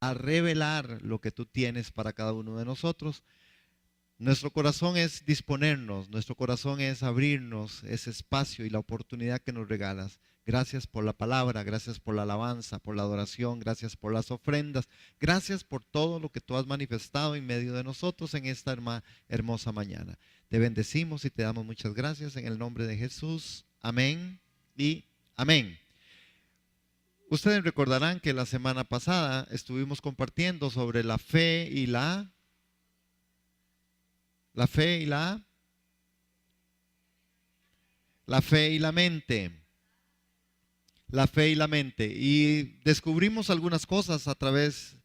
a revelar lo que tú tienes para cada uno de nosotros. Nuestro corazón es disponernos, nuestro corazón es abrirnos ese espacio y la oportunidad que nos regalas. Gracias por la palabra, gracias por la alabanza, por la adoración, gracias por las ofrendas, gracias por todo lo que tú has manifestado en medio de nosotros en esta hermosa mañana. Te bendecimos y te damos muchas gracias en el nombre de Jesús. Amén y amén. Ustedes recordarán que la semana pasada estuvimos compartiendo sobre la fe y la fe y la fe y la mente. La fe y la mente. Y descubrimos algunas cosas a través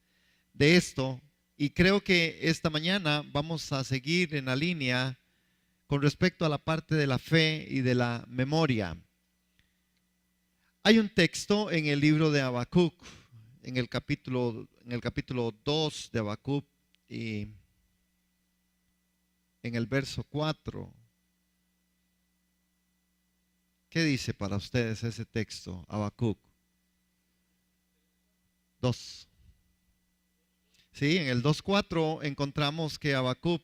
de esto. Y creo que esta mañana vamos a seguir en la línea con respecto a la parte de la fe y de la memoria. Hay un texto en el libro de Habacuc, en el capítulo 2 de Habacuc y en el verso 4. ¿Qué dice para ustedes ese texto? Habacuc 2. Sí, en el 2:4 encontramos que Habacuc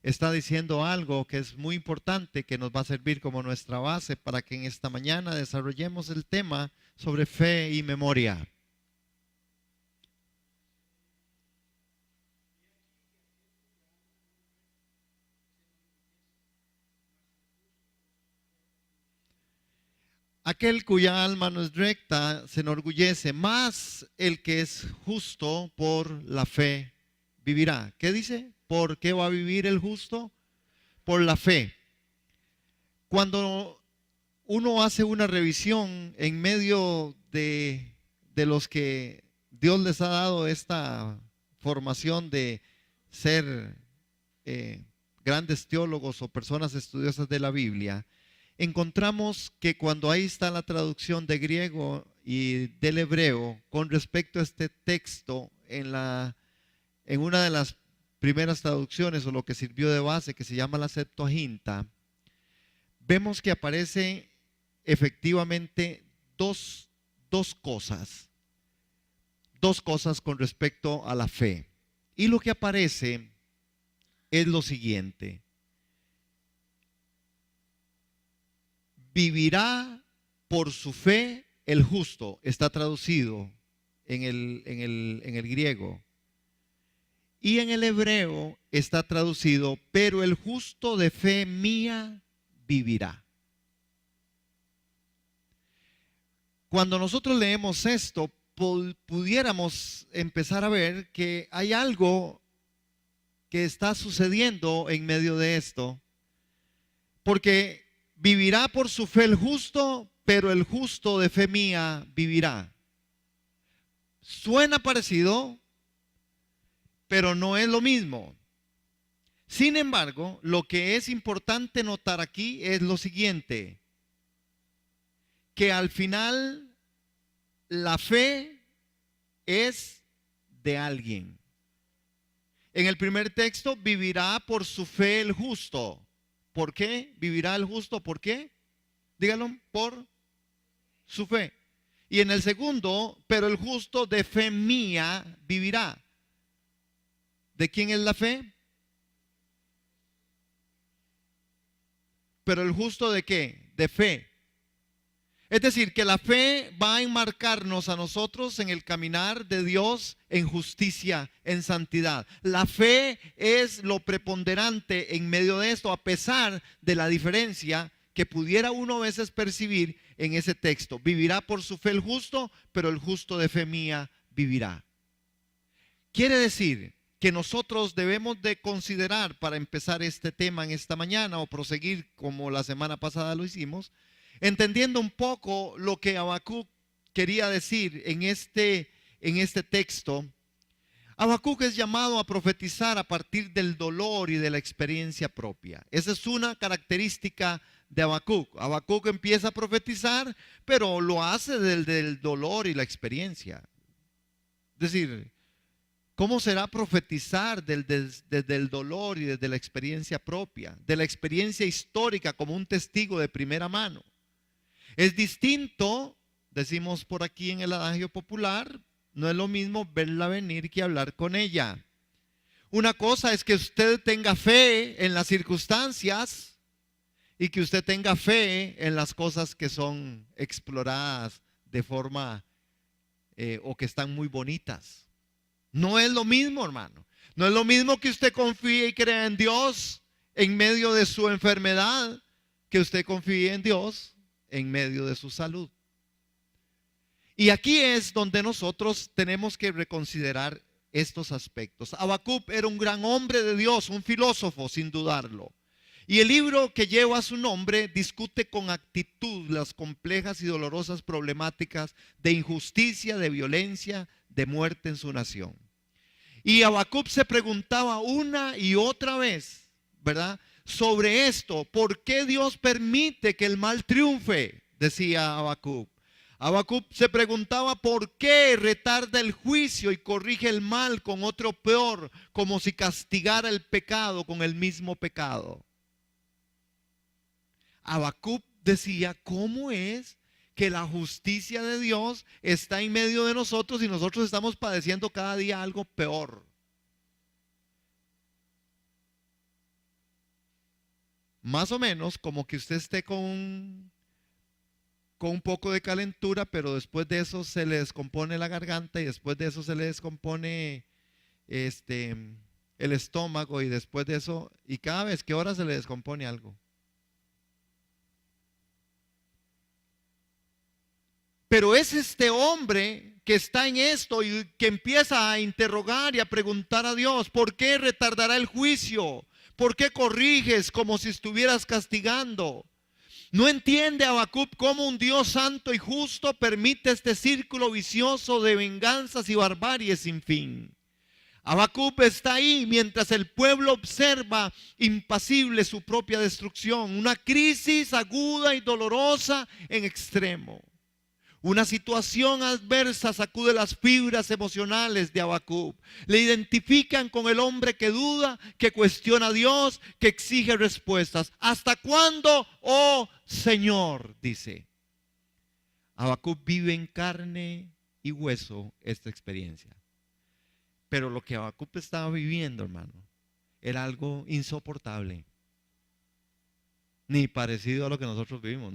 está diciendo algo que es muy importante, que nos va a servir como nuestra base para que en esta mañana desarrollemos el tema sobre fe y memoria. Aquel cuya alma no es recta se enorgullece, más el que es justo por la fe vivirá. ¿Qué dice? ¿Por qué va a vivir el justo? Por la fe. Cuando uno hace una revisión en medio de los que Dios les ha dado esta formación de ser grandes teólogos o personas estudiosas de la Biblia, encontramos que cuando ahí está la traducción de griego y del hebreo con respecto a este texto en una de las primeras traducciones o lo que sirvió de base, que se llama la Septuaginta, vemos que aparece efectivamente dos cosas con respecto a la fe. Y lo que aparece es lo siguiente: vivirá por su fe el justo. Está traducido en el griego. Y en el hebreo está traducido, pero el justo de fe mía vivirá. Cuando nosotros leemos esto, pudiéramos empezar a ver que hay algo que está sucediendo en medio de esto, porque vivirá por su fe el justo, pero el justo de fe mía vivirá. Suena parecido, pero no es lo mismo. Sin embargo, lo que es importante notar aquí es lo siguiente: que al final la fe es de alguien. En el primer texto, vivirá por su fe el justo. ¿Por qué vivirá el justo? ¿Por qué? Díganlo, por su fe. Y en el segundo, pero el justo de fe mía vivirá. ¿De quién es la fe? Pero el justo ¿de qué? De fe. Es decir, que la fe va a enmarcarnos a nosotros en el caminar de Dios en justicia, en santidad. La fe es lo preponderante en medio de esto, a pesar de la diferencia que pudiera uno a veces percibir en ese texto. Vivirá por su fe el justo, pero el justo de fe mía vivirá. Quiere decir que nosotros debemos de considerar, para empezar este tema en esta mañana o proseguir como la semana pasada lo hicimos, entendiendo un poco lo que Habacuc quería decir en este texto. Habacuc es llamado a profetizar a partir del dolor y de la experiencia propia. Esa es una característica de Habacuc. Habacuc empieza a profetizar, pero lo hace desde el dolor y la experiencia. Es decir, ¿cómo será profetizar desde el dolor y desde la experiencia propia? De la experiencia histórica como un testigo de primera mano. Es distinto, decimos por aquí en el adagio popular, no es lo mismo verla venir que hablar con ella. Una cosa es que usted tenga fe en las circunstancias y que usted tenga fe en las cosas que son exploradas de forma o que están muy bonitas. No es lo mismo, hermano. No es lo mismo que usted confíe y crea en Dios en medio de su enfermedad, que usted confíe en Dios en medio de su salud. Y aquí es donde nosotros tenemos que reconsiderar estos aspectos. Habacuc era un gran hombre de Dios, un filósofo, sin dudarlo. Y el libro que lleva su nombre discute con actitud las complejas y dolorosas problemáticas de injusticia, de violencia, de muerte en su nación. Y Habacuc se preguntaba una y otra vez, ¿verdad?, sobre esto. ¿Por qué Dios permite que el mal triunfe?, decía Habacuc. Habacuc se preguntaba por qué retarda el juicio y corrige el mal con otro peor, como si castigara el pecado con el mismo pecado. Habacuc decía, ¿cómo es que la justicia de Dios está en medio de nosotros y nosotros estamos padeciendo cada día algo peor? Más o menos como que usted esté con un poco de calentura, pero después de eso se le descompone la garganta y después de eso se le descompone el estómago y después de eso, y cada vez que ahora se le descompone algo. Pero es este hombre que está en esto y que empieza a interrogar y a preguntar a Dios, ¿por qué retardará el juicio? ¿Por qué corriges como si estuvieras castigando? No entiende Habacuc cómo un Dios santo y justo permite este círculo vicioso de venganzas y barbaries sin fin. Habacuc está ahí mientras el pueblo observa impasible su propia destrucción, una crisis aguda y dolorosa en extremo. Una situación adversa sacude las fibras emocionales de Habacuc. Le identifican con el hombre que duda, que cuestiona a Dios, que exige respuestas. ¿Hasta cuándo, oh Señor?, dice. Habacuc vive en carne y hueso esta experiencia. Pero lo que Habacuc estaba viviendo, hermano, era algo insoportable. Ni parecido a lo que nosotros vivimos.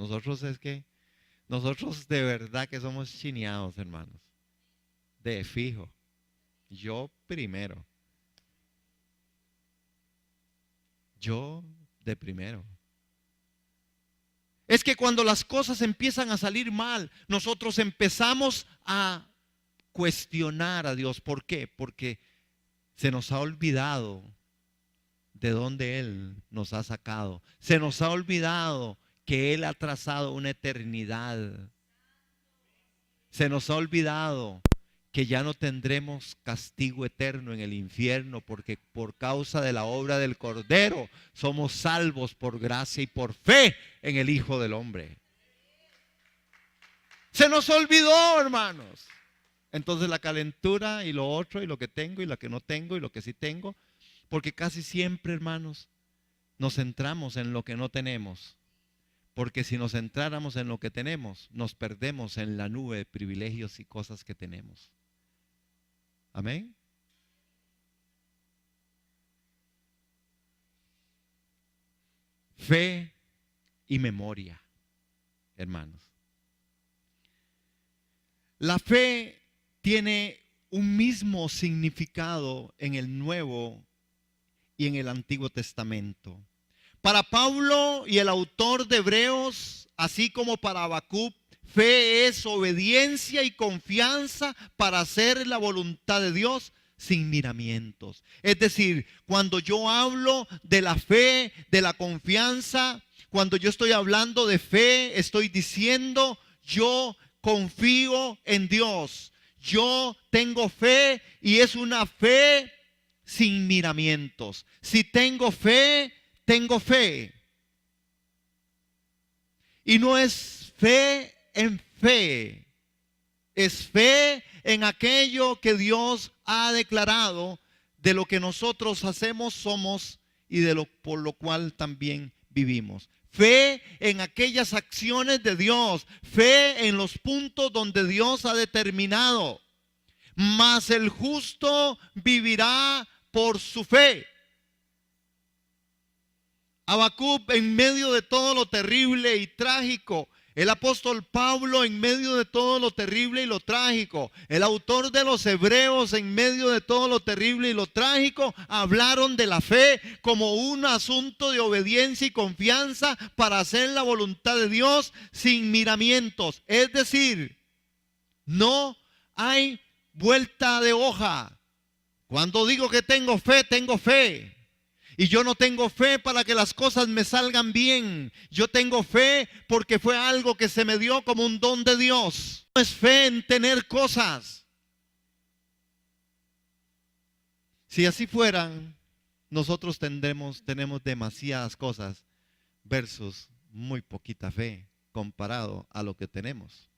Nosotros de verdad que somos chineados, hermanos. De fijo. Yo primero. Yo de primero. Es que cuando las cosas empiezan a salir mal, nosotros empezamos a cuestionar a Dios. ¿Por qué? Porque se nos ha olvidado de dónde Él nos ha sacado. Se nos ha olvidado que Él ha trazado una eternidad. Se nos ha olvidado que ya no tendremos castigo eterno en el infierno, porque por causa de la obra del Cordero somos salvos por gracia y por fe en el Hijo del Hombre. Se nos olvidó, hermanos. Entonces la calentura y lo otro y lo que tengo y lo que no tengo y lo que sí tengo, porque casi siempre, hermanos, nos centramos en lo que no tenemos. Porque si nos centráramos en lo que tenemos, nos perdemos en la nube de privilegios y cosas que tenemos. Amén. Fe y memoria, hermanos. La fe tiene un mismo significado en el Nuevo y en el Antiguo Testamento. Para Pablo y el autor de Hebreos, así como para Habacuc, fe es obediencia y confianza para hacer la voluntad de Dios sin miramientos. Es decir, cuando yo hablo de la fe, de la confianza, cuando yo estoy hablando de fe, estoy diciendo, yo confío en Dios. Yo tengo fe y es una fe sin miramientos. Si tengo fe, tengo fe. Y no es fe en fe. Es fe en aquello que Dios ha declarado, de lo que nosotros hacemos, somos y por lo cual también vivimos. Fe en aquellas acciones de Dios. Fe en los puntos donde Dios ha determinado. mas el justo vivirá por su fe. Habacuc, en medio de todo lo terrible y trágico, el apóstol Pablo, en medio de todo lo terrible y lo trágico, el autor de los Hebreos, en medio de todo lo terrible y lo trágico, hablaron de la fe como un asunto de obediencia y confianza para hacer la voluntad de Dios sin miramientos. Es decir, no hay vuelta de hoja. Cuando digo que tengo fe, tengo fe. Y yo no tengo fe para que las cosas me salgan bien. Yo tengo fe porque fue algo que se me dio como un don de Dios. No es fe en tener cosas. Si así fueran, nosotros tenemos demasiadas cosas versus muy poquita fe comparado a lo que tenemos.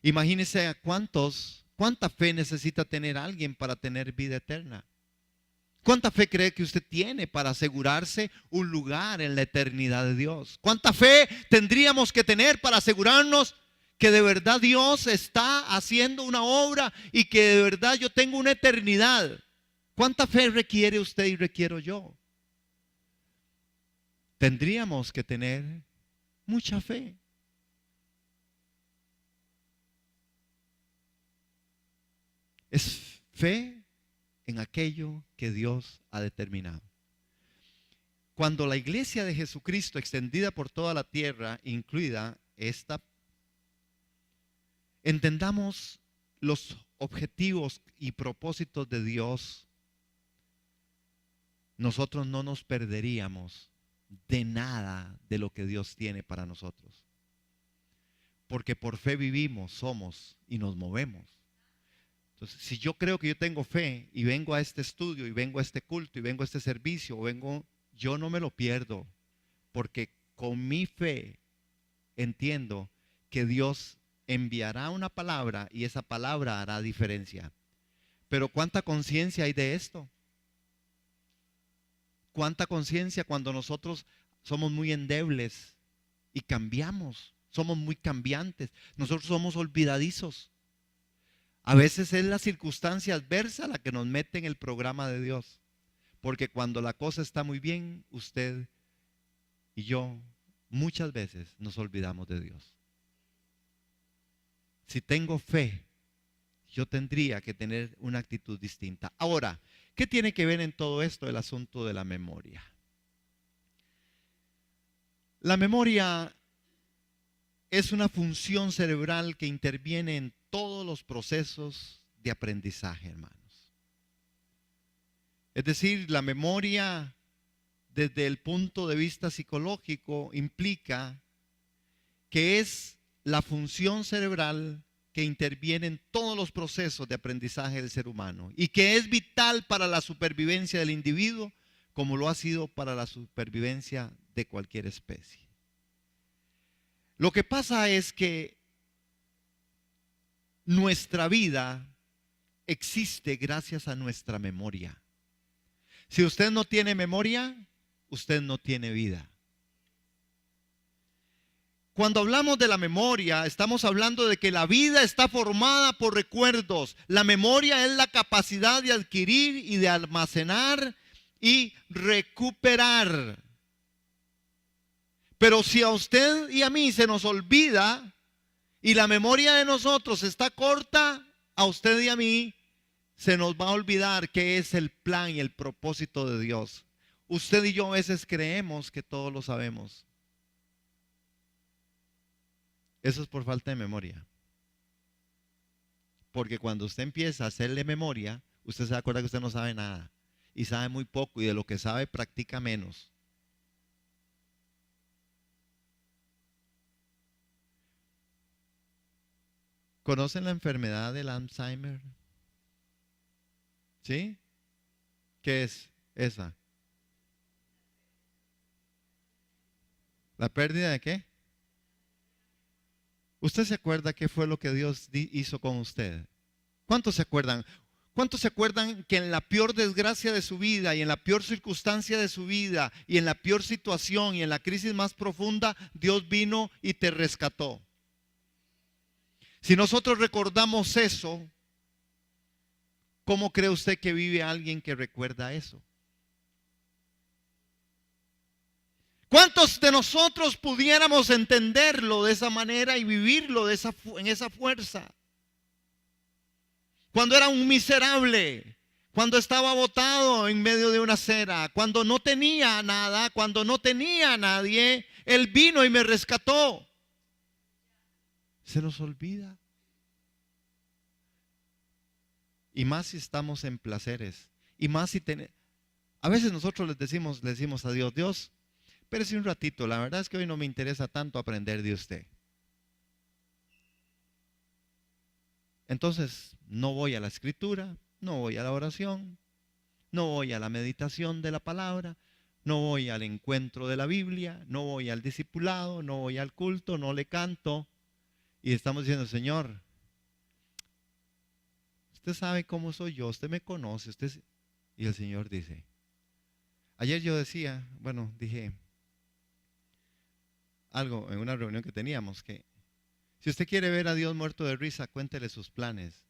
Imagínense a cuánta fe necesita tener alguien para tener vida eterna. ¿Cuánta fe cree que usted tiene para asegurarse un lugar en la eternidad de Dios? ¿Cuánta fe tendríamos que tener para asegurarnos que de verdad Dios está haciendo una obra y que de verdad yo tengo una eternidad? ¿Cuánta fe requiere usted y requiero yo? Tendríamos que tener mucha fe. Es fe en aquello que Dios ha determinado. Cuando la iglesia de Jesucristo, extendida por toda la tierra, incluida esta, entendamos los objetivos y propósitos de Dios, nosotros no nos perderíamos de nada de lo que Dios tiene para nosotros. Porque por fe vivimos, somos y nos movemos. Entonces, si yo creo que yo tengo fe y vengo a este estudio y vengo a este culto y vengo a este servicio, yo no me lo pierdo, porque con mi fe entiendo que Dios enviará una palabra y esa palabra hará diferencia. Pero ¿cuánta conciencia hay de esto? ¿Cuánta conciencia cuando nosotros somos muy endebles y cambiamos? Somos muy cambiantes. Nosotros somos olvidadizos. A veces es la circunstancia adversa la que nos mete en el programa de Dios. Porque cuando la cosa está muy bien, usted y yo muchas veces nos olvidamos de Dios. Si tengo fe, yo tendría que tener una actitud distinta. Ahora, ¿qué tiene que ver en todo esto el asunto de la memoria? La memoria es una función cerebral que interviene en todos los procesos de aprendizaje, hermanos. Es decir, la memoria desde el punto de vista psicológico implica que es la función cerebral que interviene en todos los procesos de aprendizaje del ser humano y que es vital para la supervivencia del individuo como lo ha sido para la supervivencia de cualquier especie. Lo que pasa es que nuestra vida existe gracias a nuestra memoria. Si usted no tiene memoria, usted no tiene vida. Cuando hablamos de la memoria, estamos hablando de que la vida está formada por recuerdos. La memoria es la capacidad de adquirir y de almacenar y recuperar. Pero si a usted y a mí se nos olvida y la memoria de nosotros está corta, a usted y a mí se nos va a olvidar qué es el plan y el propósito de Dios. Usted y yo a veces creemos que todo lo sabemos. Eso es por falta de memoria. Porque cuando usted empieza a hacerle memoria, usted se da cuenta que usted no sabe nada. Y sabe muy poco y de lo que sabe practica menos. ¿Conocen la enfermedad del Alzheimer? ¿Sí? ¿Qué es esa? ¿La pérdida de qué? ¿Usted se acuerda qué fue lo que Dios hizo con usted? ¿Cuántos se acuerdan? ¿Cuántos se acuerdan que en la peor desgracia de su vida y en la peor circunstancia de su vida y en la peor situación y en la crisis más profunda, Dios vino y te rescató? Si nosotros recordamos eso, ¿Cómo cree usted que vive alguien que recuerda eso? ¿Cuántos de nosotros pudiéramos entenderlo de esa manera y vivirlo en esa fuerza? Cuando era un miserable, cuando estaba botado en medio de una acera, cuando no tenía nada, cuando no tenía a nadie, Él vino y me rescató. Se nos olvida. Y más si estamos en placeres. Y más si tenemos. A veces nosotros le decimos a Dios, Dios, espérese un ratito, la verdad es que hoy no me interesa tanto aprender de usted. Entonces, no voy a la escritura, no voy a la oración, no voy a la meditación de la palabra, no voy al encuentro de la Biblia, no voy al discipulado, no voy al culto, no le canto. Y estamos diciendo, Señor, usted sabe cómo soy yo, usted me conoce, Y el Señor dice, ayer yo dije algo en una reunión que teníamos, que si usted quiere ver a Dios muerto de risa, cuéntele sus planes.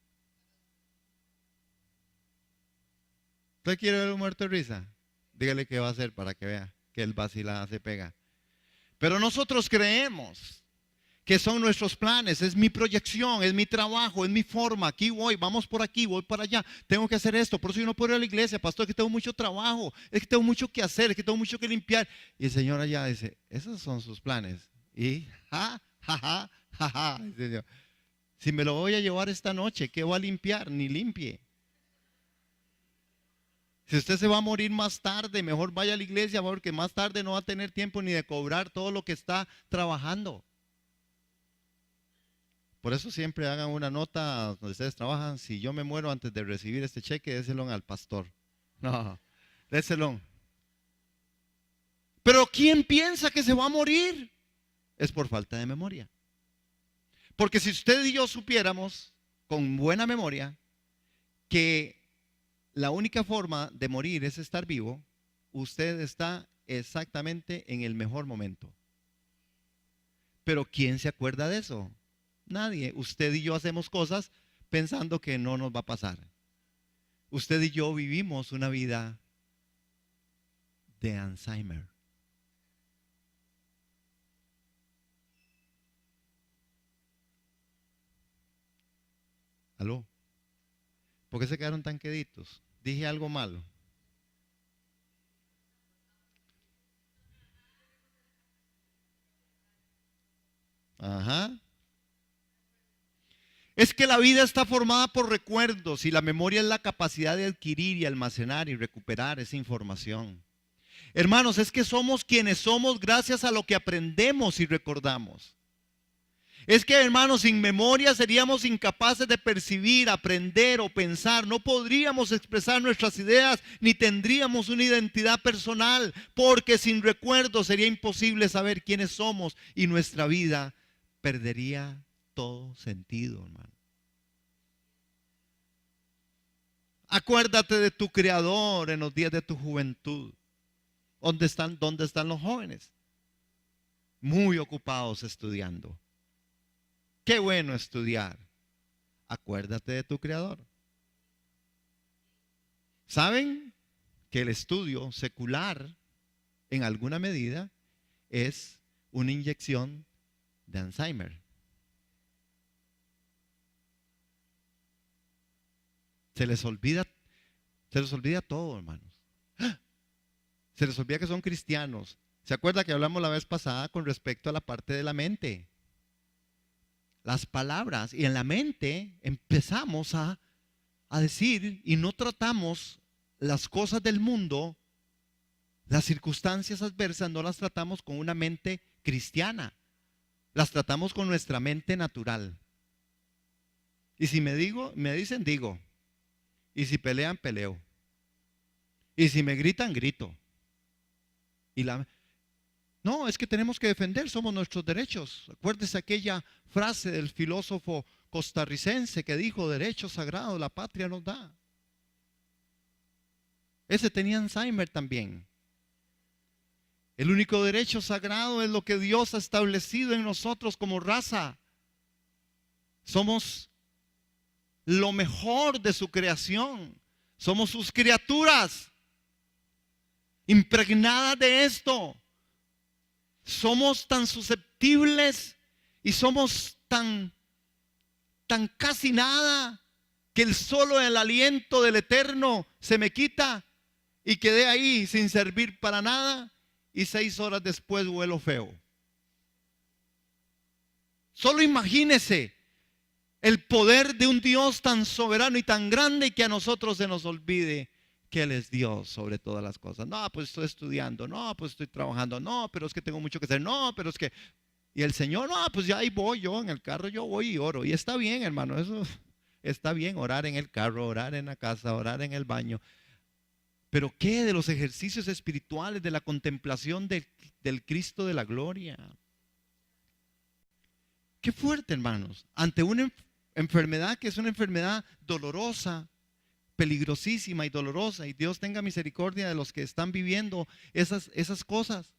¿Usted quiere ver un muerto de risa? Dígale qué va a hacer para que vea que él vacila, se pega. Pero nosotros creemos que son nuestros planes, es mi proyección, es mi trabajo, es mi forma. Aquí voy, vamos por aquí, voy para allá. Tengo que hacer esto, por eso yo no puedo ir a la iglesia, pastor, es que tengo mucho trabajo, es que tengo mucho que hacer, es que tengo mucho que limpiar. Y el Señor allá dice, esos son sus planes. Y dice yo, si me lo voy a llevar esta noche, ¿qué voy a limpiar? Ni limpie. Si usted se va a morir más tarde, mejor vaya a la iglesia porque más tarde no va a tener tiempo ni de cobrar todo lo que está trabajando. Por eso siempre hagan una nota donde ustedes trabajan. Si yo me muero antes de recibir este cheque, déselo al pastor. No, déselo. Pero ¿quién piensa que se va a morir? Es por falta de memoria. Porque si usted y yo supiéramos con buena memoria que la única forma de morir es estar vivo, usted está exactamente en el mejor momento. Pero ¿quién se acuerda de eso? Nadie. Usted y yo hacemos cosas pensando que no nos va a pasar. Usted y yo vivimos una vida de Alzheimer. ¿Aló? ¿Por qué se quedaron tan queditos? ¿Dije algo malo? Ajá. Es que la vida está formada por recuerdos y la memoria es la capacidad de adquirir y almacenar y recuperar esa información. Hermanos, es que somos quienes somos gracias a lo que aprendemos y recordamos. Es que, hermanos, sin memoria seríamos incapaces de percibir, aprender o pensar. No podríamos expresar nuestras ideas ni tendríamos una identidad personal, porque sin recuerdo sería imposible saber quiénes somos y nuestra vida perdería todo sentido, hermano. Acuérdate de tu Creador en los días de tu juventud. ¿Dónde están los jóvenes? Muy ocupados estudiando. Qué bueno estudiar. Acuérdate de tu Creador. ¿Saben que el estudio secular en alguna medida es una inyección de Alzheimer? Se les olvida todo, hermanos. Se les olvida que son cristianos. ¿Se acuerda que hablamos la vez pasada con respecto a la parte de la mente? Las palabras, y en la mente empezamos a decir y no tratamos las cosas del mundo, las circunstancias adversas, no las tratamos con una mente cristiana, las tratamos con nuestra mente natural. Y si me dicen, digo. Y si pelean, peleo. Y si me gritan, grito. No, es que tenemos que defender, somos nuestros derechos. Acuérdese aquella frase del filósofo costarricense que dijo, derecho sagrado, la patria nos da. Ese tenía Alzheimer también. El único derecho sagrado es lo que Dios ha establecido en nosotros como raza. Somos lo mejor de su creación. Somos sus criaturas, impregnadas de esto. Somos tan susceptibles y somos tan casi nada, que el aliento del Eterno se me quita y quedé ahí sin servir para nada, y 6 horas después huelo feo. Solo imagínese el poder de un Dios tan soberano y tan grande, y que a nosotros se nos olvide que Él es Dios sobre todas las cosas. No, pues estoy estudiando, no, pues estoy trabajando, no, pero es que tengo mucho que hacer, no, pero es que... Y el Señor, no, pues ya ahí voy yo en el carro, yo voy y oro. Y está bien, hermano, eso está bien, orar en el carro, orar en la casa, orar en el baño. Pero ¿qué de los ejercicios espirituales, de la contemplación del Cristo de la gloria? Qué fuerte, hermanos, ante una enfermedad que es una enfermedad dolorosa, peligrosísima y dolorosa. Y Dios tenga misericordia de los que están viviendo esas cosas.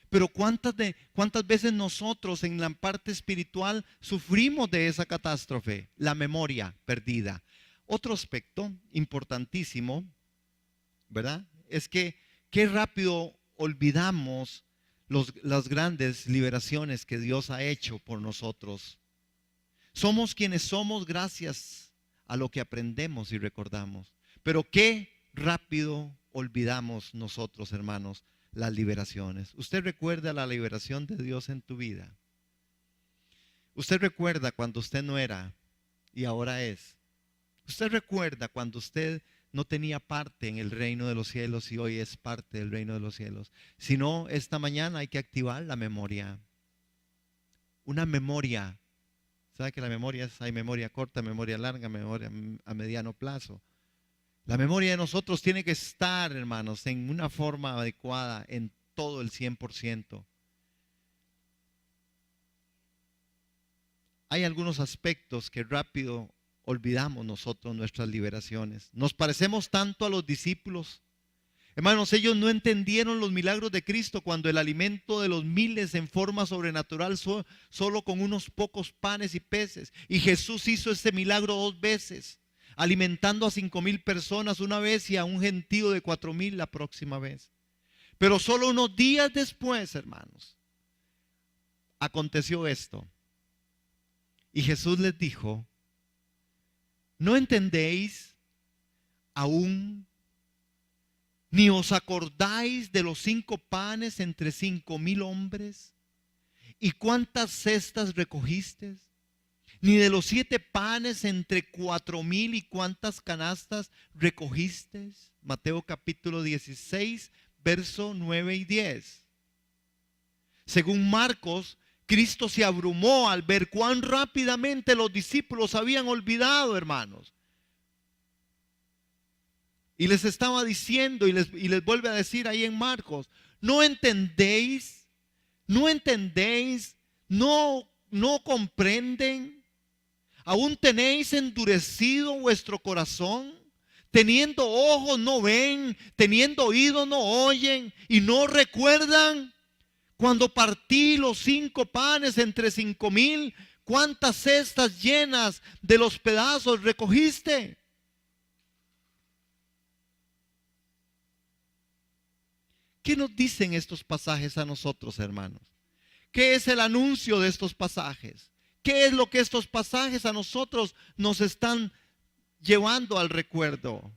Pero ¿cuántas veces nosotros en la parte espiritual sufrimos de esa catástrofe? La memoria perdida. Otro aspecto importantísimo, ¿verdad? Es que qué rápido olvidamos las grandes liberaciones que Dios ha hecho por nosotros. Somos quienes somos gracias a lo que aprendemos y recordamos. Pero qué rápido olvidamos nosotros, hermanos, las liberaciones. ¿Usted recuerda la liberación de Dios en tu vida? ¿Usted recuerda cuando usted no era y ahora es? ¿Usted recuerda cuando usted no tenía parte en el reino de los cielos y hoy es parte del reino de los cielos? Si no, esta mañana hay que activar la memoria. Una memoria. ¿Sabe que la memoria hay memoria corta, memoria larga, memoria a mediano plazo? La memoria de nosotros tiene que estar, hermanos, en una forma adecuada en todo el 100%. Hay algunos aspectos que rápido olvidamos nosotros nuestras liberaciones. Nos parecemos tanto a los discípulos. Hermanos, ellos no entendieron los milagros de Cristo cuando el alimento de los miles en forma sobrenatural solo con unos pocos panes y peces. Y Jesús hizo ese milagro 2 veces. Alimentando a 5,000 personas una vez y a un gentío de 4,000 la próxima vez. Pero solo unos días después, hermanos, aconteció esto. Y Jesús les dijo: ¿no entendéis aún, ni os acordáis de los 5 panes entre 5,000 hombres? ¿Y cuántas cestas recogisteis? Ni de los 7 panes entre 4,000 y cuántas canastas recogisteis. Mateo capítulo 16, verso 9 y 10. Según Marcos, Cristo se abrumó al ver cuán rápidamente los discípulos habían olvidado, hermanos. Y les estaba diciendo y les vuelve a decir ahí en Marcos: ¿no entendéis? ¿No entendéis? ¿No comprenden? ¿Aún tenéis endurecido vuestro corazón? Teniendo ojos no ven, teniendo oídos no oyen, y no recuerdan cuando partí los 5 panes entre 5,000, cuántas cestas llenas de los pedazos recogiste. ¿Qué nos dicen estos pasajes a nosotros, hermanos? ¿Qué es el anuncio de estos pasajes? ¿Qué es lo que estos pasajes a nosotros nos están llevando al recuerdo?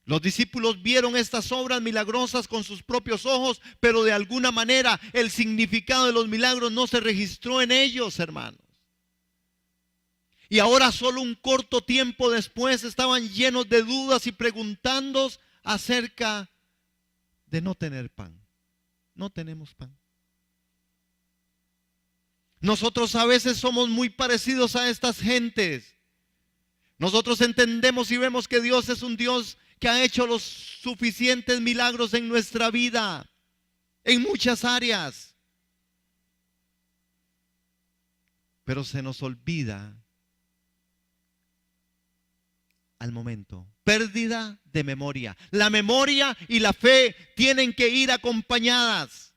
Los discípulos vieron estas obras milagrosas con sus propios ojos, pero de alguna manera el significado de los milagros no se registró en ellos, hermanos. Y ahora, solo un corto tiempo después, estaban llenos de dudas y preguntándose acerca de no tener pan. No tenemos pan. Nosotros a veces somos muy parecidos a estas gentes. Nosotros entendemos y vemos que Dios es un Dios que ha hecho los suficientes milagros en nuestra vida, en muchas áreas. Pero se nos olvida al momento. Pérdida de memoria. La memoria y la fe tienen que ir acompañadas.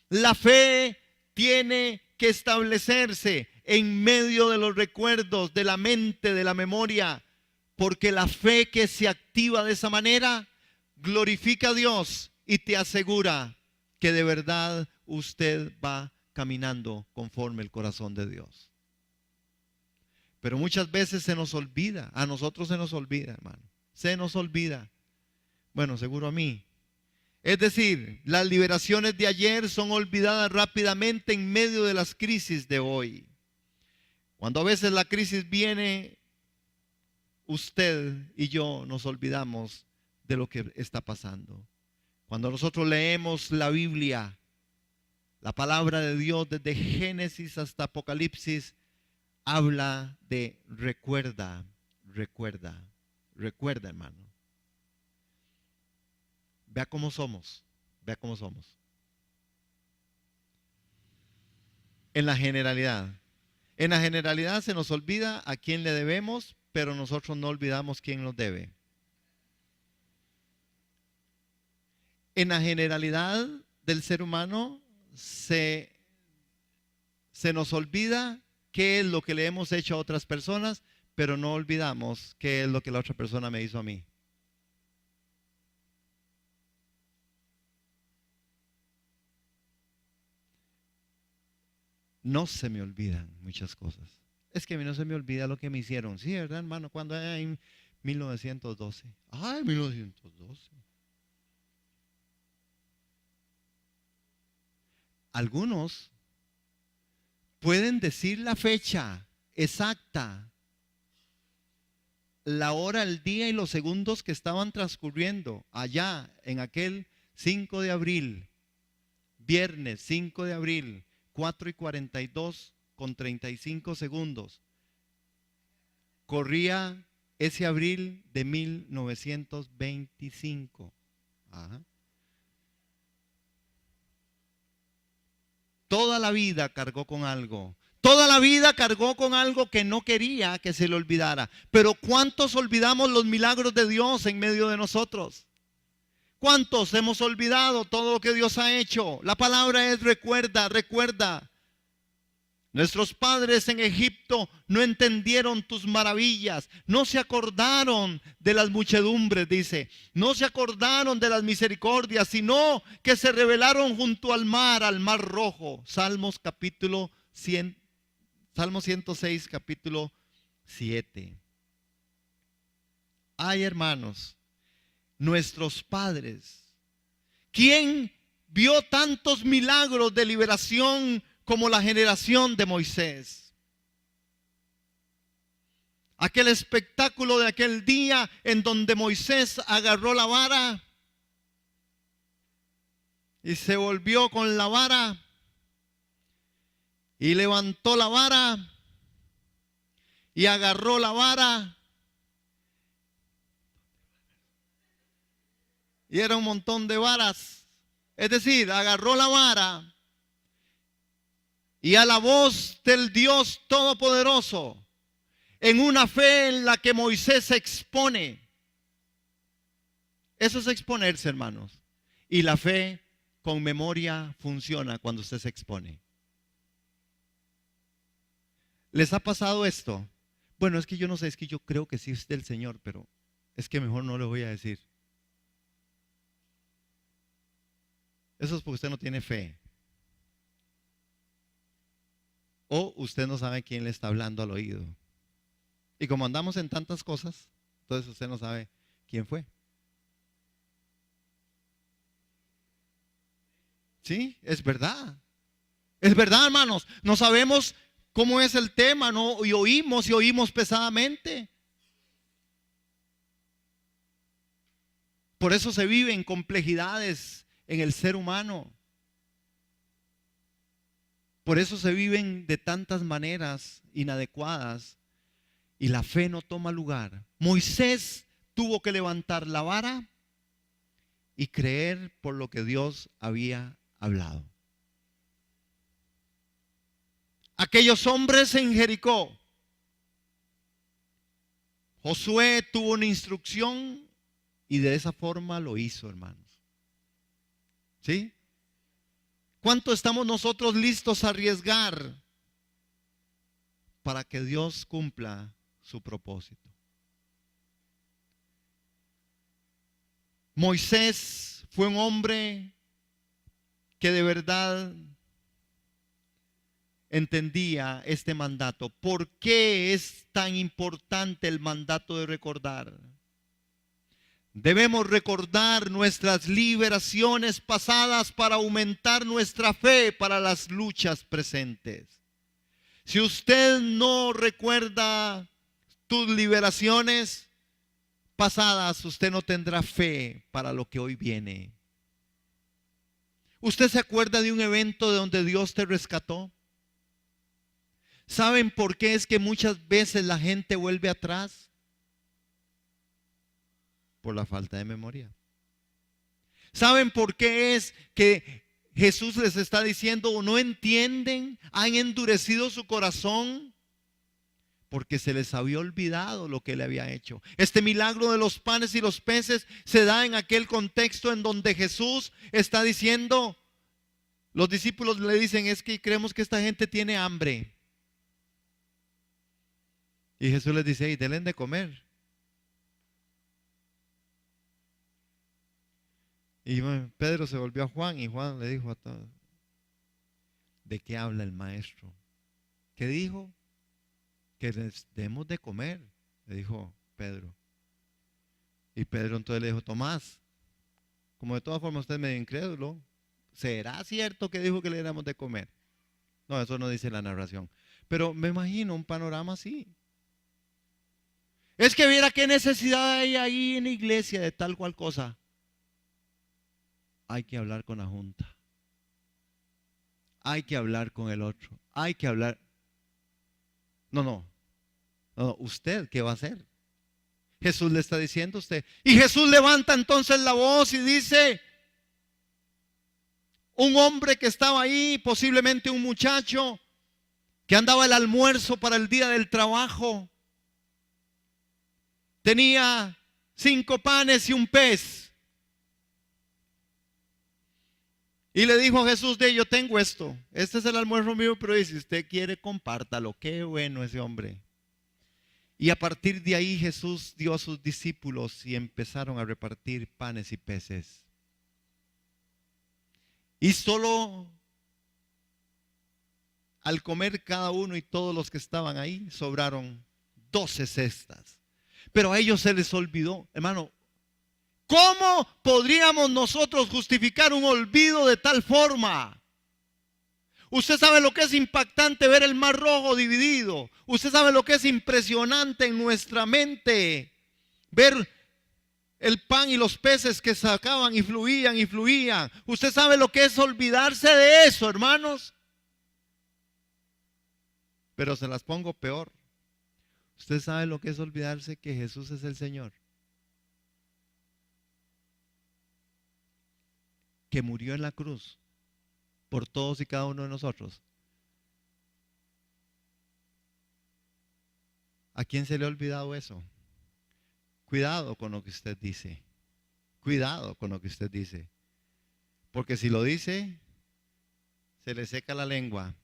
La fe tiene que establecerse en medio de los recuerdos, de la mente, de la memoria, porque la fe que se activa de esa manera glorifica a Dios y te asegura que de verdad usted va caminando conforme el corazón de Dios. Pero muchas veces se nos olvida, a nosotros se nos olvida, hermano, se nos olvida. Bueno, seguro a mí. Es decir, las liberaciones de ayer son olvidadas rápidamente en medio de las crisis de hoy. Cuando a veces la crisis viene, usted y yo nos olvidamos de lo que está pasando. Cuando nosotros leemos la Biblia, la palabra de Dios desde Génesis hasta Apocalipsis, habla de recuerda, recuerda, recuerda, hermano. Vea cómo somos, vea cómo somos. En la generalidad se nos olvida a quién le debemos, pero nosotros no olvidamos quién nos debe. En la generalidad del ser humano se nos olvida qué es lo que le hemos hecho a otras personas, pero no olvidamos qué es lo que la otra persona me hizo a mí. No se me olvidan muchas cosas. Es que a mí no se me olvida lo que me hicieron. Sí, ¿verdad, hermano? Cuando en 1912. Ay, 1912. Algunos pueden decir la fecha exacta, la hora, el día y los segundos que estaban transcurriendo allá en aquel 5 de abril, viernes 5 de abril, 4:42 con 35 segundos. Corría ese abril de 1925. Ajá. Toda la vida cargó con algo. Toda la vida cargó con algo que no quería que se le olvidara. Pero ¿cuántos olvidamos los milagros de Dios en medio de nosotros? ¿Cuántos hemos olvidado todo lo que Dios ha hecho? La palabra es recuerda, recuerda. Nuestros padres en Egipto no entendieron tus maravillas, no se acordaron de las muchedumbres, dice, no se acordaron de las misericordias, sino que se rebelaron junto al mar rojo. Salmo 106, capítulo 7. Ay, hermanos, nuestros padres, ¿quién vio tantos milagros de liberación como la generación de Moisés? Aquel espectáculo de aquel día en donde Moisés agarró la vara y se volvió con la vara y levantó la vara y agarró la vara y era un montón de varas. Es decir, agarró la vara y a la voz del Dios Todopoderoso, en una fe en la que Moisés se expone. Eso es exponerse, hermanos. Y la fe con memoria funciona cuando usted se expone. ¿Les ha pasado esto? Bueno, es que yo no sé, es que yo creo que sí es del Señor, pero es que mejor no le voy a decir. Eso es porque usted no tiene fe. O usted no sabe quién le está hablando al oído. Y como andamos en tantas cosas, entonces usted no sabe quién fue. Sí, es verdad. Es verdad, hermanos. No sabemos cómo es el tema, ¿no? Y oímos pesadamente. Por eso se viven complejidades en el ser humano. Por eso se viven de tantas maneras inadecuadas y la fe no toma lugar. Moisés tuvo que levantar la vara y creer por lo que Dios había hablado. Aquellos hombres en Jericó, Josué tuvo una instrucción y de esa forma lo hizo, hermanos. ¿Sí? ¿Cuánto estamos nosotros listos a arriesgar para que Dios cumpla su propósito. Moisés fue un hombre que de verdad entendía este mandato. ¿Por qué es tan importante el mandato de recordar? Debemos recordar nuestras liberaciones pasadas para aumentar nuestra fe para las luchas presentes. Si usted no recuerda tus liberaciones pasadas, usted no tendrá fe para lo que hoy viene. ¿Usted se acuerda de un evento de donde Dios te rescató? ¿Saben por qué es que muchas veces la gente vuelve atrás? Por la falta de memoria. ¿Saben por qué es que Jesús les está diciendo, no entienden, han endurecido su corazón? Porque se les había olvidado lo que Él había hecho. Este milagro de los panes y los peces se da en aquel contexto en donde Jesús está diciendo, los discípulos le dicen, es que creemos que esta gente tiene hambre. Y Jesús les dice, denle de comer. Y Pedro se volvió a Juan y Juan le dijo a todos, ¿de qué habla el maestro? ¿Qué dijo? Que les demos de comer, le dijo Pedro. Y Pedro entonces le dijo, Tomás, como de todas formas usted es medio incrédulo, ¿será cierto que dijo que le diéramos de comer? No, eso no dice la narración. Pero me imagino un panorama así. Es que viera qué necesidad hay ahí en la iglesia de tal cual cosa. Hay que hablar con la junta. Hay que hablar con el otro. Hay que hablar. No, ¿usted qué va a hacer? Jesús le está diciendo a usted. Y Jesús levanta entonces la voz y dice, un hombre que estaba ahí, posiblemente un muchacho, que andaba el almuerzo para el día del trabajo, tenía 5 panes y un pez. Y le dijo a Jesús, yo tengo esto, este es el almuerzo mío, pero si usted quiere compártalo. Qué bueno ese hombre. Y a partir de ahí Jesús dio a sus discípulos y empezaron a repartir panes y peces. Y solo al comer cada uno y todos los que estaban ahí, sobraron 12 cestas. Pero a ellos se les olvidó, hermano. ¿Cómo podríamos nosotros justificar un olvido de tal forma? Usted sabe lo que es impactante ver el mar rojo dividido. Usted sabe lo que es impresionante en nuestra mente ver el pan y los peces que sacaban y fluían y fluían. Usted sabe lo que es olvidarse de eso, hermanos. Pero se las pongo peor. Usted sabe lo que es olvidarse que Jesús es el Señor, que murió en la cruz por todos y cada uno de nosotros. ¿A quién se le ha olvidado eso? Cuidado con lo que usted dice. Cuidado con lo que usted dice. Porque si lo dice, se le seca la lengua.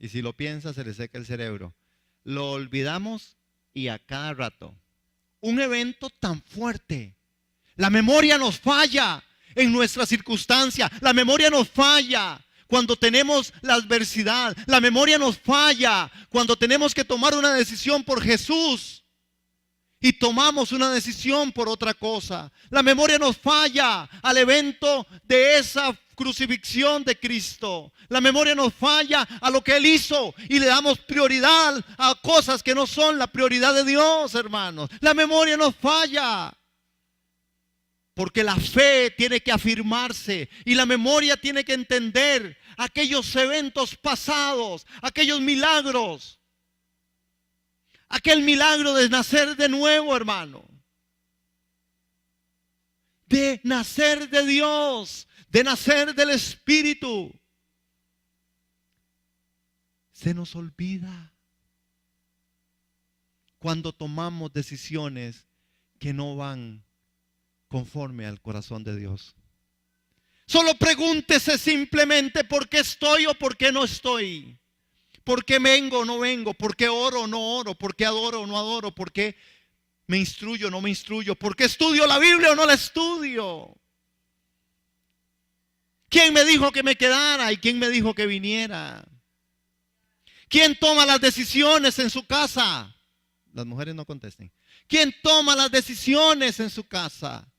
Y si lo piensa, se le seca el cerebro. Lo olvidamos y a cada rato. Un evento tan fuerte. La memoria nos falla en nuestra circunstancia. La memoria nos falla cuando tenemos la adversidad. La memoria nos falla cuando tenemos que tomar una decisión por Jesús y tomamos una decisión por otra cosa. La memoria nos falla al evento de esa crucifixión de Cristo. La memoria nos falla a lo que Él hizo y le damos prioridad a cosas que no son la prioridad de Dios, hermanos. La memoria nos falla. Porque la fe tiene que afirmarse y la memoria tiene que entender aquellos eventos pasados, aquellos milagros. Aquel milagro de nacer de nuevo, hermano. De nacer de Dios, de nacer del Espíritu. Se nos olvida cuando tomamos decisiones que no van conforme al corazón de Dios. Solo pregúntese simplemente por qué estoy o por qué no estoy. ¿Por qué vengo o no vengo? ¿Por qué oro o no oro? ¿Por qué adoro o no adoro? ¿Por qué me instruyo o no me instruyo? ¿Por qué estudio la Biblia o no la estudio? ¿Quién me dijo que me quedara y quién me dijo que viniera? ¿Quién toma las decisiones en su casa? Las mujeres no contesten. ¿Quién toma las decisiones en su casa?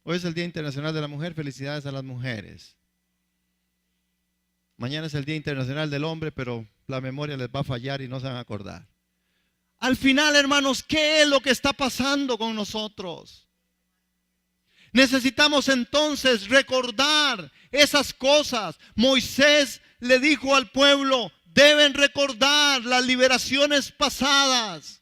Hoy es el Día Internacional de la Mujer. Felicidades a las mujeres. Mañana es el Día Internacional del Hombre, pero la memoria les va a fallar y no se van a acordar. Al final, hermanos, ¿qué es lo que está pasando con nosotros? Necesitamos entonces recordar esas cosas. Moisés le dijo al pueblo, deben recordar las liberaciones pasadas.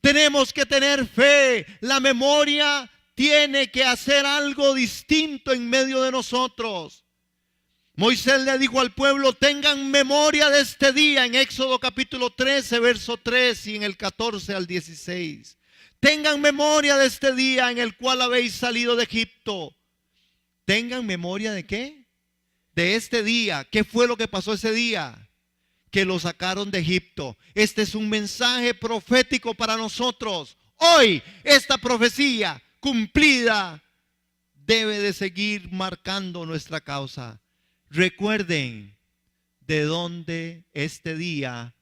Tenemos que tener fe. La memoria tiene que hacer algo distinto en medio de nosotros. Moisés le dijo al pueblo, tengan memoria de este día, en Éxodo capítulo 13, verso 3 y en el 14 al 16. Tengan memoria de este día en el cual habéis salido de Egipto. ¿Tengan memoria de qué? De este día. ¿Qué fue lo que pasó ese día? Que lo sacaron de Egipto. Este es un mensaje profético para nosotros. Hoy esta profecía cumplida debe de seguir marcando nuestra causa. Recuerden de dónde este día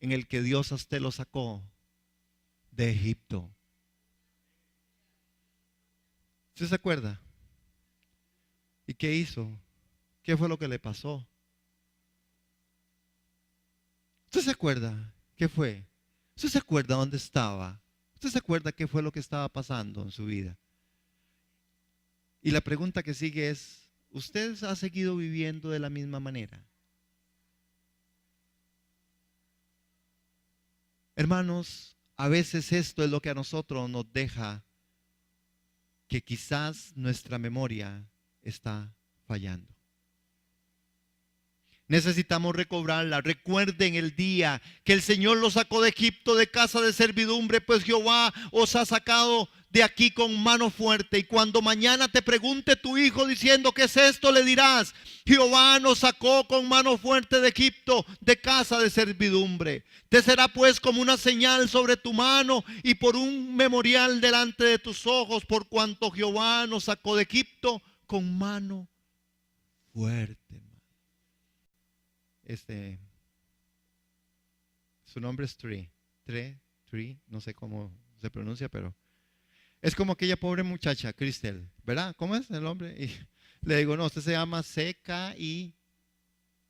en el que Dios a usted lo sacó de Egipto. ¿Usted se acuerda? ¿Y qué hizo? ¿Qué fue lo que le pasó? ¿Usted se acuerda? ¿Qué fue? ¿Usted se acuerda dónde estaba? ¿Usted se acuerda qué fue lo que estaba pasando en su vida? Y la pregunta que sigue es, ¿usted ha seguido viviendo de la misma manera? Hermanos, a veces esto es lo que a nosotros nos deja que quizás nuestra memoria está fallando. Necesitamos recobrarla. Recuerden el día que el Señor los sacó de Egipto, de casa de servidumbre, pues Jehová os ha sacado de aquí con mano fuerte. Y cuando mañana te pregunte tu hijo diciendo ¿qué es esto?, le dirás, Jehová nos sacó con mano fuerte de Egipto, de casa de servidumbre. Te será pues como una señal sobre tu mano y por un memorial delante de tus ojos, por cuanto Jehová nos sacó de Egipto con mano fuerte. Su nombre es Tree, no sé cómo se pronuncia, pero es como aquella pobre muchacha, Cristel, ¿verdad? ¿Cómo es el nombre? Y le digo, no, usted se llama C-K-I,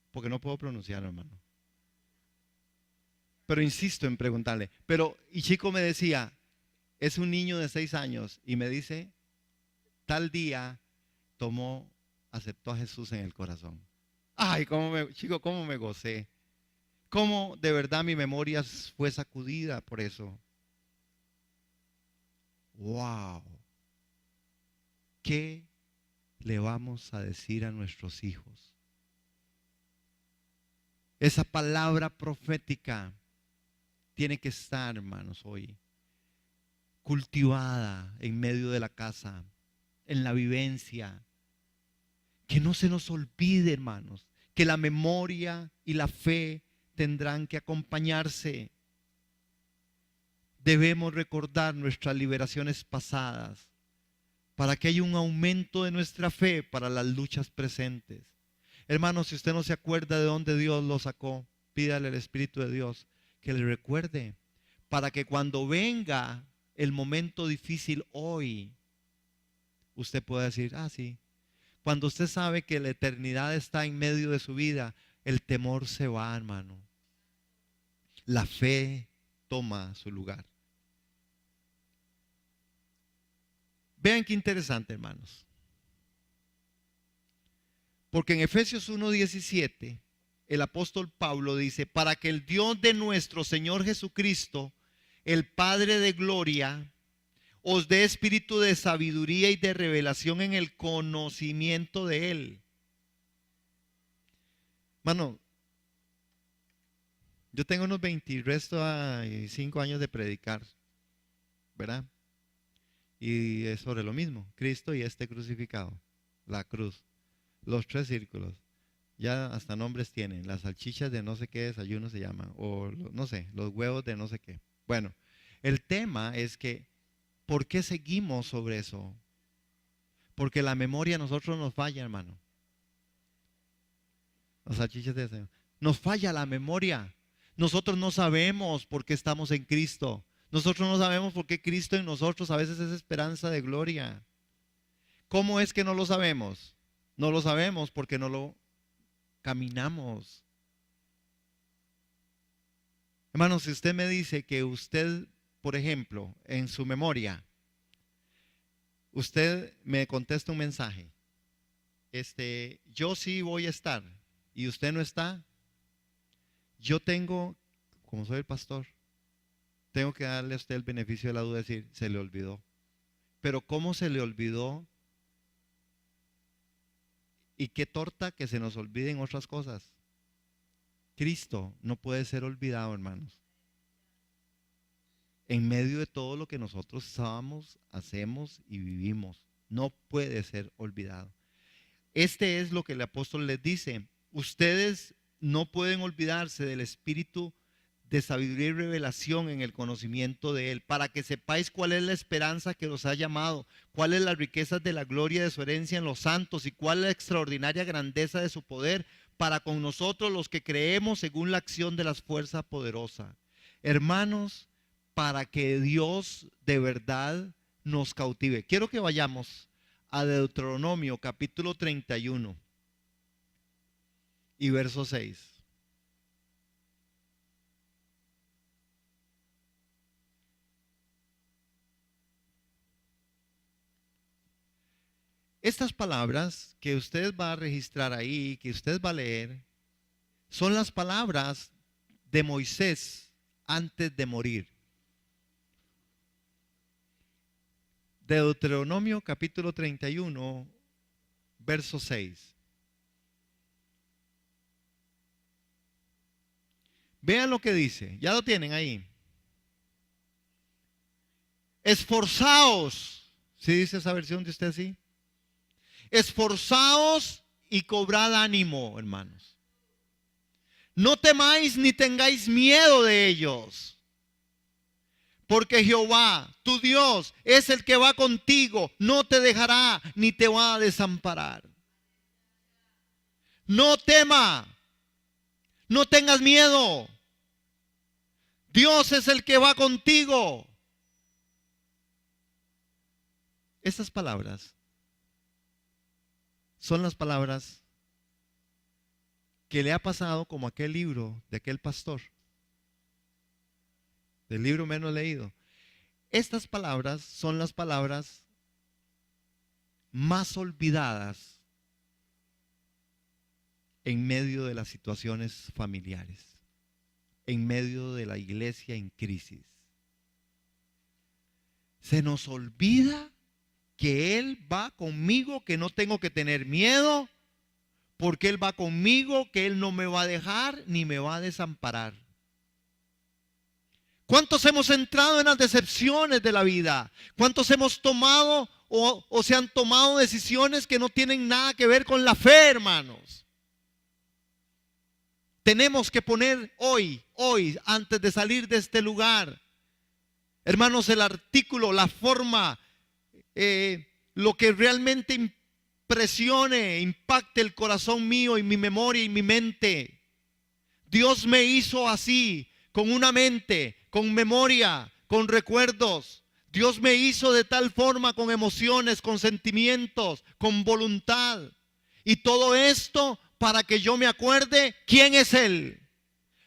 porque no puedo pronunciarlo, hermano. Pero insisto en preguntarle. Y Chico me decía, es un niño de 6 años, y me dice, tal día aceptó a Jesús en el corazón. Ay, Chico, cómo me gocé. Cómo de verdad mi memoria fue sacudida por eso. Wow. ¿Qué le vamos a decir a nuestros hijos? Esa palabra profética tiene que estar, hermanos, hoy cultivada en medio de la casa, en la vivencia. Que no se nos olvide, hermanos, que la memoria y la fe tendrán que acompañarse. Debemos recordar nuestras liberaciones pasadas para que haya un aumento de nuestra fe para las luchas presentes. Hermanos, si usted no se acuerda de dónde Dios lo sacó, pídale al Espíritu de Dios que le recuerde para que cuando venga el momento difícil hoy, usted pueda decir, sí. Cuando usted sabe que la eternidad está en medio de su vida, el temor se va, hermano. La fe toma su lugar. Vean qué interesante, hermanos. Porque en Efesios 1:17, el apóstol Pablo dice, para que el Dios de nuestro Señor Jesucristo, el Padre de gloria, os dé espíritu de sabiduría y de revelación en el conocimiento de Él. Mano, yo tengo unos 25 años de predicar, ¿verdad? Y es sobre lo mismo, Cristo y este crucificado, la cruz, los 3 círculos. Ya hasta nombres tienen. Las salchichas de no sé qué desayuno se llaman. O no sé, los huevos de no sé qué. Bueno, el tema es que, ¿por qué seguimos sobre eso? Porque la memoria a nosotros nos falla, hermano. Las salchichas de desayuno. Nos falla la memoria. Nosotros no sabemos por qué estamos en Cristo. Nosotros no sabemos por qué Cristo en nosotros a veces es esperanza de gloria. ¿Cómo es que no lo sabemos? No lo sabemos porque no lo caminamos. Hermano, si usted me dice que usted, por ejemplo, en su memoria, usted me contesta un mensaje, yo sí voy a estar y usted no está, yo tengo, como soy el pastor, tengo que darle a usted el beneficio de la duda, decir, se le olvidó. Pero ¿cómo se le olvidó? Y qué torta que se nos olviden otras cosas. Cristo no puede ser olvidado, hermanos. En medio de todo lo que nosotros sabemos, hacemos y vivimos, no puede ser olvidado. Este es lo que el apóstol les dice. Ustedes no pueden olvidarse del espíritu de sabiduría y revelación en el conocimiento de Él, para que sepáis cuál es la esperanza que los ha llamado, cuál es la riqueza de la gloria de su herencia en los santos y cuál es la extraordinaria grandeza de su poder para con nosotros los que creemos según la acción de las fuerzas poderosas. Hermanos, para que Dios de verdad nos cautive. Quiero que vayamos a Deuteronomio capítulo 31 y verso 6. Estas palabras que usted va a registrar ahí, que usted va a leer, son las palabras de Moisés antes de morir. Deuteronomio capítulo 31, verso 6. Vean lo que dice, ya lo tienen ahí. Esforzaos, ¿sí dice esa versión de usted así? Esforzaos y cobrad ánimo, hermanos. No temáis ni tengáis miedo de ellos, porque Jehová, tu Dios, es el que va contigo, no te dejará ni te va a desamparar. No tema, no tengas miedo. Dios es el que va contigo. Estas palabras son las palabras que le ha pasado como aquel libro de aquel pastor, del libro menos leído. Estas palabras son las palabras más olvidadas en medio de las situaciones familiares, en medio de la iglesia en crisis. Se nos olvida que Él va conmigo, que no tengo que tener miedo, porque Él va conmigo, que Él no me va a dejar ni me va a desamparar. ¿Cuántos hemos entrado en las decepciones de la vida? ¿Cuántos hemos tomado o se han tomado decisiones que no tienen nada que ver con la fe, hermanos? Tenemos que poner hoy, antes de salir de este lugar, hermanos, el artículo, la forma, lo que realmente impresione, impacte el corazón mío y mi memoria y mi mente. Dios me hizo así, con una mente, con memoria, con recuerdos. Dios me hizo de tal forma, con emociones, con sentimientos, con voluntad. Y todo esto para que yo me acuerde quién es Él,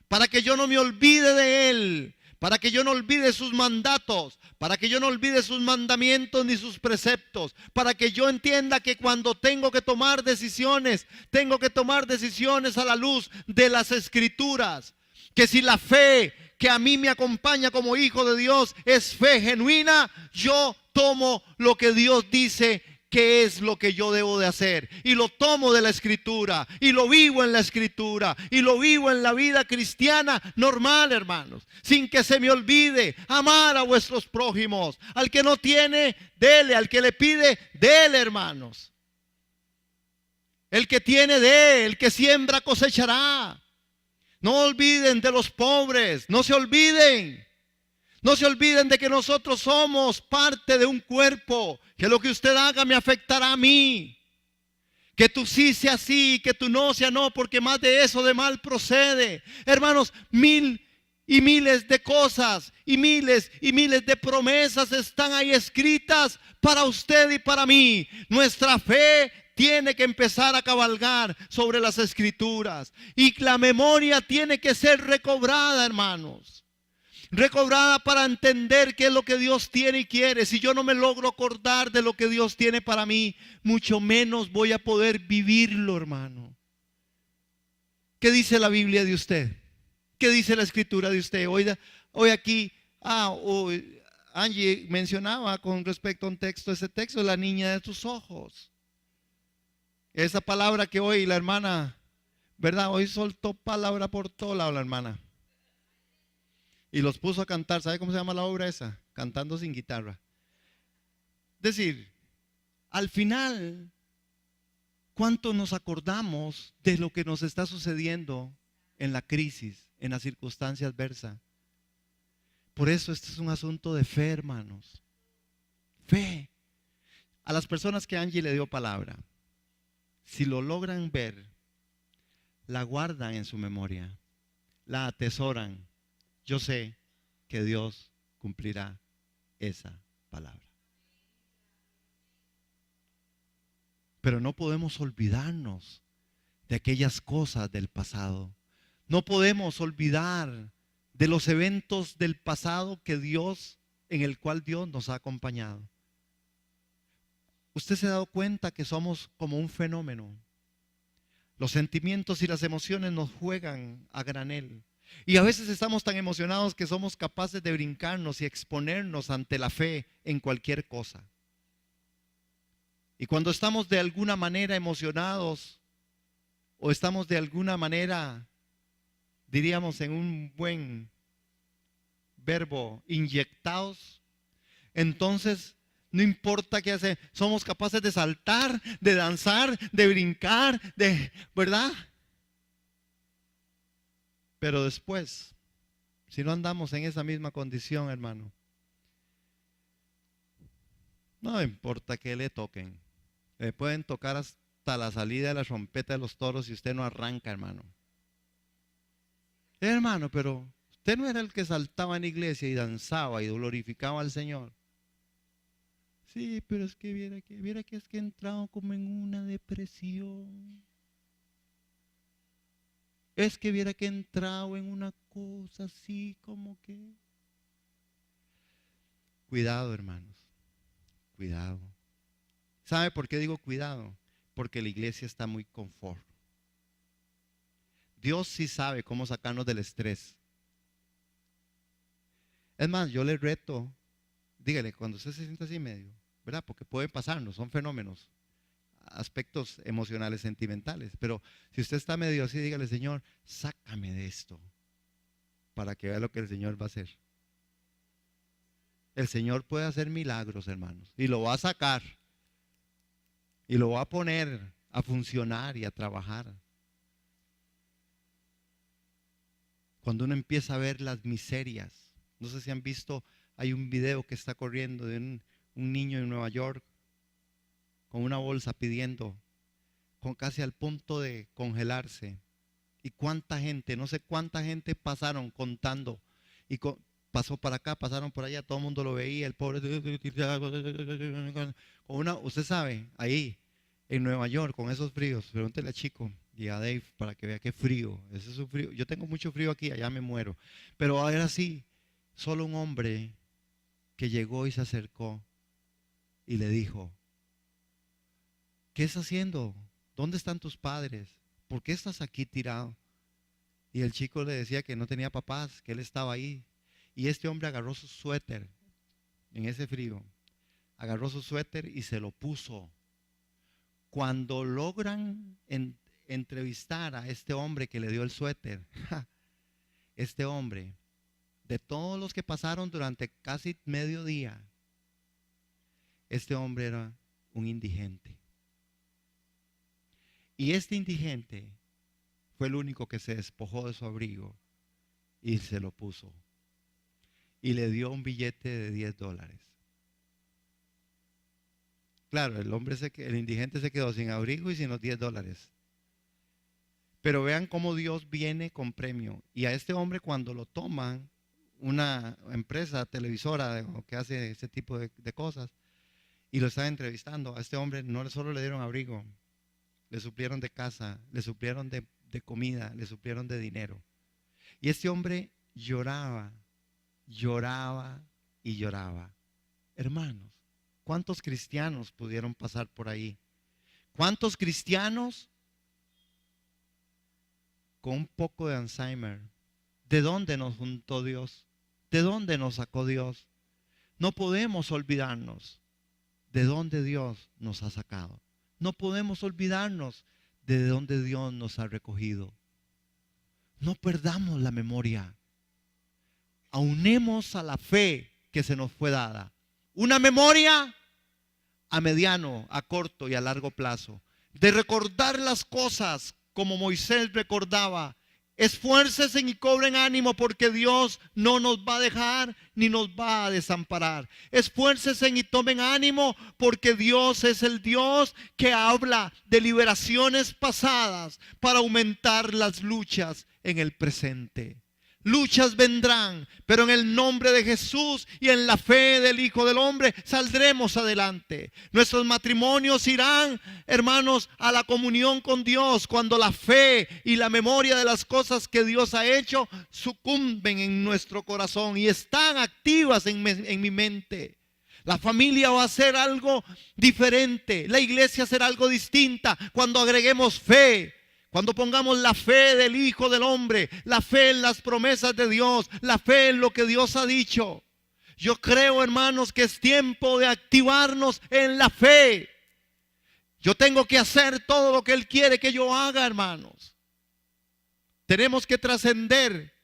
para que yo no me olvide de Él, para que yo no olvide sus mandatos, para que yo no olvide sus mandamientos ni sus preceptos, para que yo entienda que cuando tengo que tomar decisiones a la luz de las Escrituras. Que si la fe que a mí me acompaña como hijo de Dios es fe genuina, yo tomo lo que Dios dice que es lo que yo debo de hacer, y lo tomo de la Escritura, y lo vivo en la Escritura, y lo vivo en la vida cristiana normal, hermanos, sin que se me olvide amar a vuestros prójimos. Al que no tiene, dele; al que le pide, dele, hermanos. El que tiene de el que siembra cosechará. No olviden de los pobres, no se olviden. No se olviden de que nosotros somos parte de un cuerpo, que lo que usted haga me afectará a mí. Que tú sí sea sí, que tú no sea no, porque más de eso de mal procede. Hermanos, mil y miles de cosas y miles de promesas están ahí escritas para usted y para mí. Nuestra fe tiene que empezar a cabalgar sobre las escrituras y la memoria tiene que ser recobrada, hermanos. Recobrada para entender qué es lo que Dios tiene y quiere. Si yo no me logro acordar de lo que Dios tiene para mí, mucho menos voy a poder vivirlo, hermano. ¿Qué dice la Biblia de usted? ¿Qué dice la escritura de usted? Hoy aquí, Angie mencionaba con respecto a un texto, ese texto, la niña de tus ojos. Esa palabra que hoy la hermana, ¿verdad? Hoy soltó palabra por todo lado la hermana. Y los puso a cantar. ¿Sabe cómo se llama la obra esa? Cantando sin guitarra. Es decir, al final, ¿cuánto nos acordamos de lo que nos está sucediendo en la crisis, en la circunstancia adversa? Por eso este es un asunto de fe, hermanos. Fe. A las personas que Angie le dio palabra, si lo logran ver, la guardan en su memoria, la atesoran. Yo sé que Dios cumplirá esa palabra. Pero no podemos olvidarnos de aquellas cosas del pasado. No podemos olvidar de los eventos del pasado en el cual Dios nos ha acompañado. Usted se ha dado cuenta que somos como un fenómeno. Los sentimientos y las emociones nos juegan a granel. Y a veces estamos tan emocionados que somos capaces de brincarnos y exponernos ante la fe en cualquier cosa. Y cuando estamos de alguna manera emocionados o estamos de alguna manera, diríamos en un buen verbo, inyectados, entonces no importa qué hacer, somos capaces de saltar, de danzar, de brincar, ¿verdad? Pero después, si no andamos en esa misma condición, hermano, no importa que le toquen. Le pueden tocar hasta la salida de la trompeta de los toros y usted no arranca, hermano. Hermano, pero usted no era el que saltaba en la iglesia y danzaba y glorificaba al Señor. Sí, pero es que viera que es que he entrado como en una depresión. Es que viera que he entrado en una cosa así como que... Cuidado, hermanos, cuidado. ¿Sabe por qué digo cuidado? Porque la iglesia está muy confort. Dios sí sabe cómo sacarnos del estrés. Es más, yo le reto, dígale, cuando usted se sienta así medio, ¿verdad? Porque puede pasarnos, son fenómenos, aspectos emocionales, sentimentales. Pero si usted está medio así, dígale, Señor, sácame de esto, para que vea lo que el Señor va a hacer. El Señor puede hacer milagros, hermanos, y lo va a sacar, y lo va a poner a funcionar y a trabajar. Cuando uno empieza a ver las miserias, no sé si han visto, hay un video que está corriendo de un niño en Nueva York con una bolsa pidiendo, con casi al punto de congelarse. Y cuánta gente, no sé cuánta gente pasaron contando. Y pasó para acá, pasaron por allá, todo el mundo lo veía, el pobre. Usted sabe, ahí en Nueva York, con esos fríos, pregúntele a Chico y a Dave para que vea qué frío. Ese es un frío. Yo tengo mucho frío aquí, allá me muero. Pero ahora sí, solo un hombre que llegó y se acercó y le dijo, ¿qué estás haciendo? ¿Dónde están tus padres? ¿Por qué estás aquí tirado? Y el chico le decía que no tenía papás, que él estaba ahí. Y este hombre agarró su suéter en ese frío, agarró su suéter y se lo puso. Cuando logran entrevistar a este hombre que le dio el suéter, este hombre, de todos los que pasaron durante casi medio día, este hombre era un indigente. Y este indigente fue el único que se despojó de su abrigo y se lo puso. Y le dio un billete de $10. Claro, el indigente se quedó sin abrigo y sin los $10. Pero vean cómo Dios viene con premio. Y a este hombre, cuando lo toman, una empresa televisora que hace ese tipo de cosas, y lo están entrevistando, a este hombre no solo le dieron abrigo, le suplieron de casa, le suplieron de comida, le suplieron de dinero. Y este hombre lloraba, lloraba y lloraba. Hermanos, ¿cuántos cristianos pudieron pasar por ahí? ¿Cuántos cristianos con un poco de Alzheimer? ¿De dónde nos juntó Dios? ¿De dónde nos sacó Dios? No podemos olvidarnos de dónde Dios nos ha sacado. No podemos olvidarnos de dónde Dios nos ha recogido. No perdamos la memoria. Aunemos a la fe que se nos fue dada. Una memoria a mediano, a corto y a largo plazo. De recordar las cosas como Moisés recordaba. Esfuércense y cobren ánimo porque Dios no nos va a dejar ni nos va a desamparar. Esfuércense y tomen ánimo porque Dios es el Dios que habla de liberaciones pasadas para aumentar las luchas en el presente. Luchas vendrán, pero en el nombre de Jesús y en la fe del Hijo del Hombre saldremos adelante. Nuestros matrimonios irán, hermanos, a la comunión con Dios cuando la fe y la memoria de las cosas que Dios ha hecho sucumben en nuestro corazón y están activas en mi mente. La familia va a ser algo diferente, la iglesia será algo distinta cuando agreguemos fe. Cuando pongamos la fe del Hijo del Hombre, la fe en las promesas de Dios, la fe en lo que Dios ha dicho. Yo creo, hermanos, que es tiempo de activarnos en la fe. Yo tengo que hacer todo lo que Él quiere que yo haga, hermanos. Tenemos que trascender